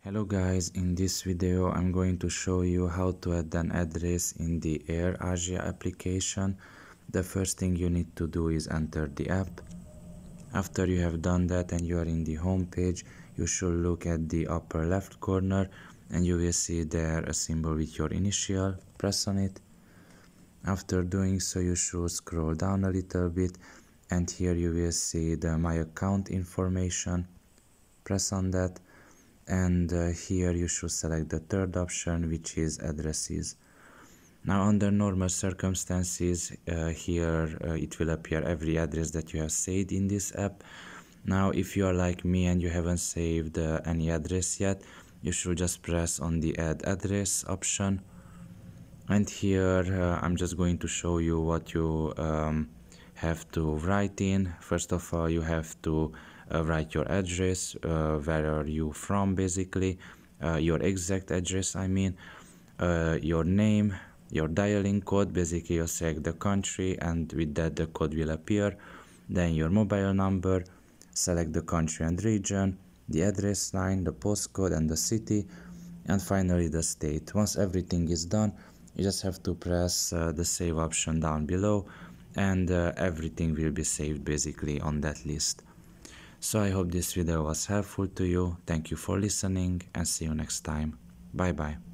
Hello guys, in this video I'm going to show you how to add an address in the AirAsia application. The first thing you need to do is enter the app. After you have done that and you are in the home page, you should look at the upper left corner and you will see there a symbol with your initial. Press on it. After doing so, you should scroll down a little bit and here you will see the My Account information. Press on that. And here you should select the third option, which is addresses. Now under normal circumstances, here it will appear every address that you have saved in this app. Now if you are like me and you haven't saved any address yet, you should just press on the add address option. And here I'm just going to show you what you have to write in. First of all, you have to write your address, where are you from basically, your exact address I mean, your name, your dialing code, basically you select the country and with that the code will appear, then your mobile number, select the country and region, the address line, the postcode and the city, and finally the state. Once everything is done, you just have to press the save option down below and everything will be saved basically on that list. So I hope this video was helpful to you. Thank you for listening and see you next time. Bye bye.